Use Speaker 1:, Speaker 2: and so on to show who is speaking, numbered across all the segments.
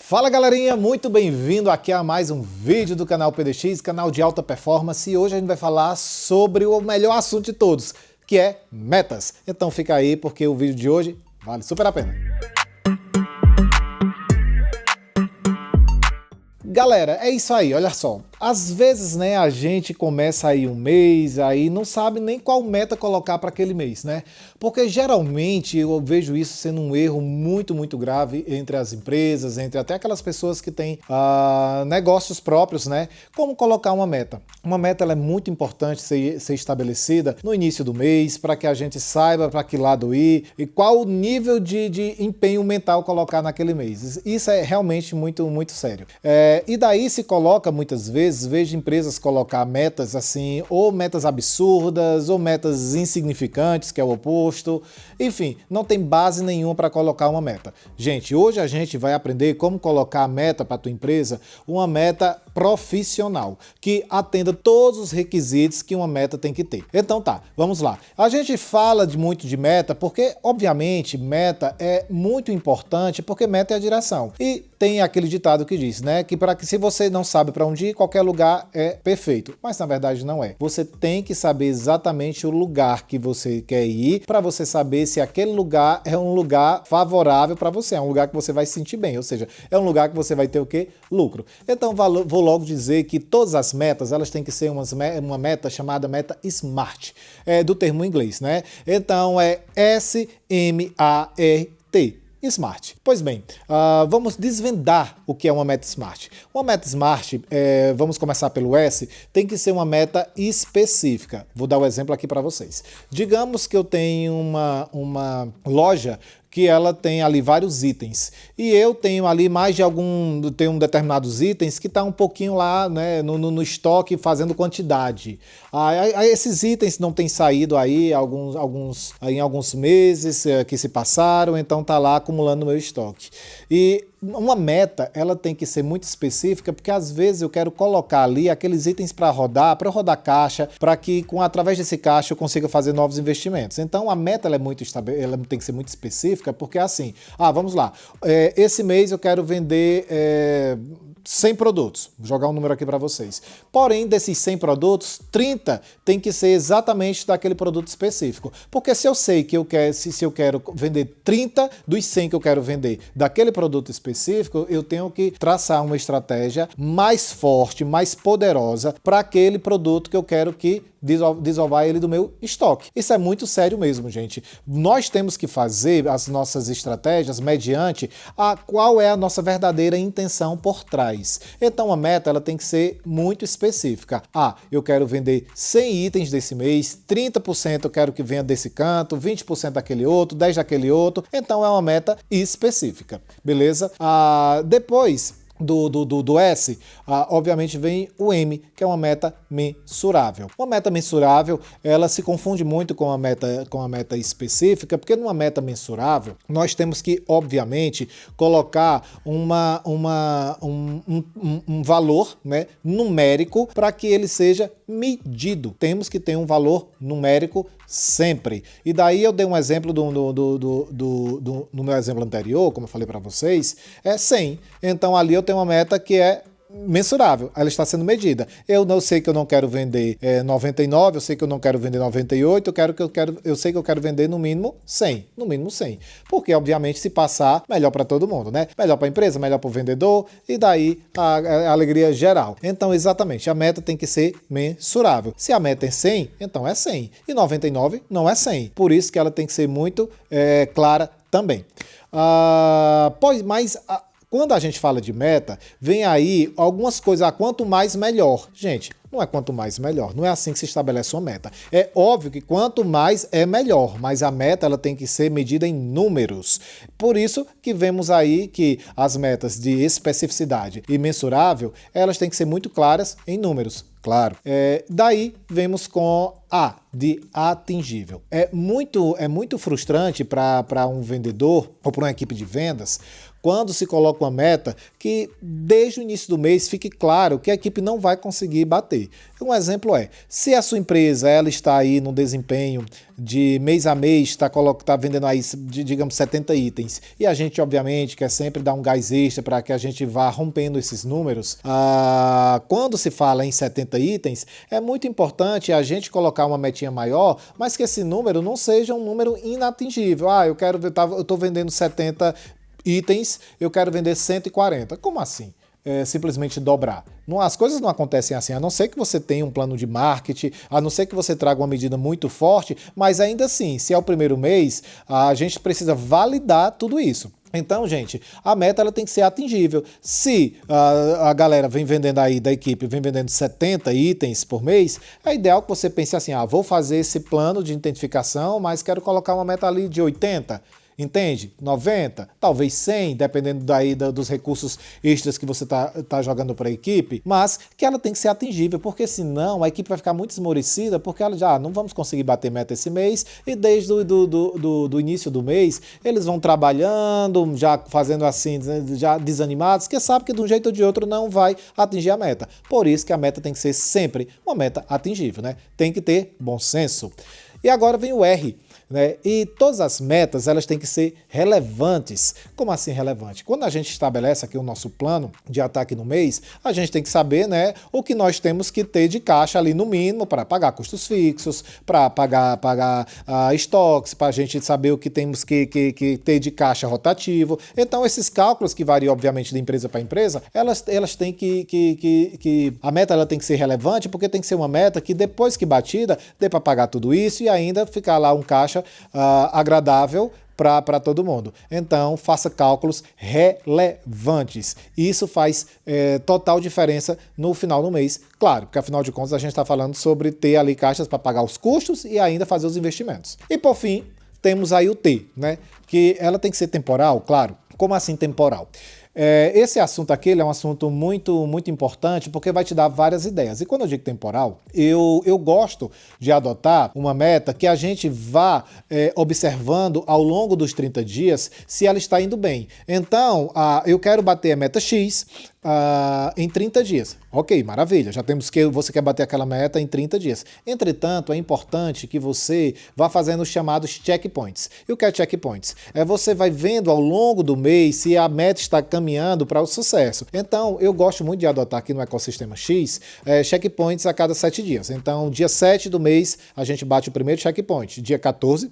Speaker 1: Fala galerinha, muito bem-vindo aqui a mais um vídeo do canal PDX, canal de alta performance, e hoje a gente vai falar sobre o melhor assunto de todos, que é metas. Então fica aí porque o vídeo de hoje vale super a pena. Galera, é isso aí, olha só. Às vezes, né, a gente começa aí um mês, aí não sabe nem qual meta colocar para aquele mês, né? Porque geralmente eu vejo isso sendo um erro muito grave entre as empresas, entre até aquelas pessoas que têm negócios próprios, né? Como colocar uma meta. Uma meta ela é muito importante ser estabelecida no início do mês, para que a gente saiba para que lado ir e qual o nível de empenho mental colocar naquele mês. Isso é realmente muito sério. E daí se coloca muitas vezes, vejo empresas colocar metas assim, ou metas absurdas, ou metas insignificantes, que é o oposto. Enfim, não tem base nenhuma para colocar uma meta. Gente, hoje a gente vai aprender como colocar a meta para a tua empresa, uma meta profissional, que atenda todos os requisitos que uma meta tem que ter. Então tá, vamos lá. A gente fala muito de meta porque, obviamente, meta é muito importante, porque meta é a direção. E tem aquele ditado que diz, né, que se você não sabe para onde ir, qualquer lugar é perfeito. Mas na verdade não é. Você tem que saber exatamente o lugar que você quer ir para você saber se aquele lugar é um lugar favorável para você, é um lugar que você vai se sentir bem, ou seja, é um lugar que você vai ter o quê? Lucro. Então vou logo dizer que todas as metas, elas têm que ser uma meta chamada meta SMART, do termo em inglês, né? Então é S-M-A-R-T. SMART. Pois bem, vamos desvendar o que é uma meta SMART. Uma meta SMART, vamos começar pelo S, tem que ser uma meta específica. Vou dar um exemplo aqui para vocês. Digamos que eu tenho uma loja que ela tem ali vários itens, e eu tenho ali tenho determinados itens que está um pouquinho lá, né, no estoque fazendo quantidade. Esses itens não têm saído aí em alguns meses que se passaram, então está lá acumulando no meu estoque. E uma meta, ela tem que ser muito específica, porque às vezes eu quero colocar ali aqueles itens para eu rodar caixa, para que através desse caixa eu consiga fazer novos investimentos. Então a meta ela tem que ser muito específica, porque assim, vamos lá, esse mês eu quero vender 100 produtos, vou jogar um número aqui para vocês. Porém, desses 100 produtos, 30 tem que ser exatamente daquele produto específico. Porque se eu sei que se eu quero vender 30 dos 100 que eu quero vender daquele produto específico, eu tenho que traçar uma estratégia mais forte, mais poderosa para aquele produto que eu quero que desovar ele do meu estoque. Isso é muito sério mesmo, gente. Nós temos que fazer as nossas estratégias mediante qual é a nossa verdadeira intenção por trás. Então a meta ela tem que ser muito específica. Eu quero vender 100 itens desse mês, 30% eu quero que venha desse canto, 20% daquele outro, 10% daquele outro. Então é uma meta específica, beleza? Depois do S, obviamente vem o M, que é uma meta mensurável. Uma meta mensurável, ela se confunde muito com a meta específica, porque numa meta mensurável, nós temos que, obviamente, colocar um valor, né, numérico para que ele seja medido. Temos que ter um valor numérico sempre. E daí eu dei um exemplo no meu exemplo anterior, como eu falei para vocês, é 100. Então ali eu tenho uma meta que é mensurável, ela está sendo medida. Eu não sei que eu não quero vender 99, eu sei que eu não quero vender 98, eu sei que eu quero vender no mínimo 100, porque obviamente se passar, melhor para todo mundo, né? Melhor para a empresa, melhor para o vendedor, e daí a alegria geral. Então exatamente, a meta tem que ser mensurável. Se a meta é 100, então é 100, e 99 não é 100, por isso que ela tem que ser muito clara também. Quando a gente fala de meta, vem aí algumas coisas, quanto mais melhor. Gente, não é quanto mais melhor, não é assim que se estabelece uma meta. É óbvio que quanto mais é melhor, mas a meta ela tem que ser medida em números. Por isso que vemos aí que as metas de especificidade e mensurável, elas têm que ser muito claras em números. Claro. Daí vemos com de atingível. É muito frustrante para um vendedor ou para uma equipe de vendas quando se coloca uma meta que desde o início do mês fique claro que a equipe não vai conseguir bater. Um exemplo é, se a sua empresa ela está aí no desempenho de mês a mês, está vendendo aí, digamos, 70 itens, e a gente, obviamente, quer sempre dar um gás extra para que a gente vá rompendo esses números, quando se fala em 70 itens, é muito importante a gente colocar uma metinha maior, mas que esse número não seja um número inatingível. Eu estou vendendo 70 itens, eu quero vender 140. Como assim? Simplesmente dobrar. As coisas não acontecem assim, a não ser que você tenha um plano de marketing, a não ser que você traga uma medida muito forte, mas ainda assim, se é o primeiro mês, a gente precisa validar tudo isso. Então, gente, a meta ela tem que ser atingível. Se a galera vem vendendo aí da equipe, vem vendendo 70 itens por mês, é ideal que você pense assim, vou fazer esse plano de identificação, mas quero colocar uma meta ali de 80. Entende? 90, talvez 100, dependendo daí dos recursos extras que você tá jogando para a equipe, mas que ela tem que ser atingível, porque senão a equipe vai ficar muito esmorecida, porque ela já não vamos conseguir bater meta esse mês, e desde do início do mês, eles vão trabalhando, já fazendo assim, já desanimados, que sabe que de um jeito ou de outro não vai atingir a meta. Por isso que a meta tem que ser sempre uma meta atingível, né? Tem que ter bom senso. E agora vem o R, né? E todas as metas elas têm que ser relevantes. Como assim relevante? Quando a gente estabelece aqui o nosso plano de ataque no mês, a gente tem que saber, né, o que nós temos que ter de caixa ali no mínimo para pagar custos fixos, para pagar estoques, para a gente saber o que temos que ter de caixa rotativo. Então esses cálculos que variam obviamente de empresa para empresa, elas têm a meta ela tem que ser relevante, porque tem que ser uma meta que depois que batida dê para pagar tudo isso e ainda ficar lá um caixa agradável para todo mundo. Então, faça cálculos relevantes. Isso faz total diferença no final do mês. Claro, porque afinal de contas a gente está falando sobre ter ali caixas para pagar os custos e ainda fazer os investimentos. E por fim, temos aí o T, né? Que ela tem que ser temporal, claro. Como assim temporal? Esse assunto aqui ele é um assunto muito, muito importante porque vai te dar várias ideias. E quando eu digo temporal, eu gosto de adotar uma meta que a gente vá observando ao longo dos 30 dias se ela está indo bem. Então, eu quero bater a meta X em 30 dias. Ok, maravilha, já temos que você quer bater aquela meta em 30 dias. Entretanto, é importante que você vá fazendo os chamados checkpoints. E o que é checkpoints? Você vai vendo ao longo do mês se a meta está caminhando para o sucesso. Então, eu gosto muito de adotar aqui no ecossistema X checkpoints a cada 7 dias. Então, dia 7 do mês, a gente bate o primeiro checkpoint. Dia 14,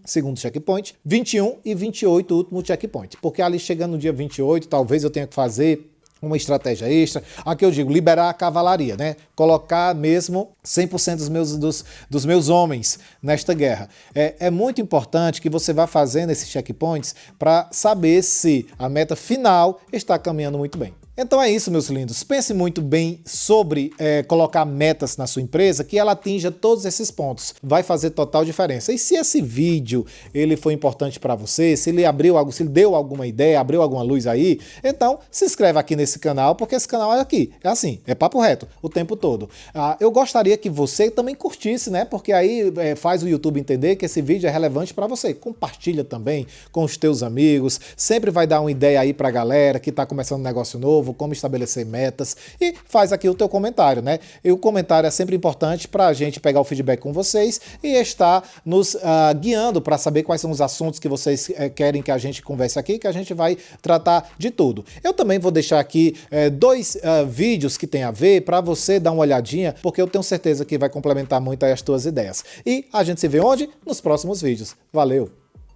Speaker 1: segundo checkpoint, 21 e 28, o último checkpoint. Porque ali chegando no dia 28, talvez eu tenha que fazer uma estratégia extra. Aqui eu digo, liberar a cavalaria, né? Colocar mesmo 100% dos meus homens nesta guerra. É muito importante que você vá fazendo esses checkpoints para saber se a meta final está caminhando muito bem. Então é isso, meus lindos. Pense muito bem sobre colocar metas na sua empresa, que ela atinja todos esses pontos. Vai fazer total diferença. E se esse vídeo ele foi importante para você, se ele se ele deu alguma ideia, abriu alguma luz aí, então se inscreve aqui nesse canal, porque esse canal é aqui. É assim, é papo reto o tempo todo. Eu gostaria que você também curtisse, né? Porque aí faz o YouTube entender que esse vídeo é relevante para você. Compartilha também com os teus amigos. Sempre vai dar uma ideia aí para a galera que está começando um negócio novo, como estabelecer metas, e faz aqui o teu comentário, né? E o comentário é sempre importante para a gente pegar o feedback com vocês e estar nos guiando para saber quais são os assuntos que vocês querem que a gente converse aqui, que a gente vai tratar de tudo. Eu também vou deixar aqui 2 vídeos que tem a ver para você dar uma olhadinha, porque eu tenho certeza que vai complementar muito aí as tuas ideias. E a gente se vê onde? Nos próximos vídeos. Valeu!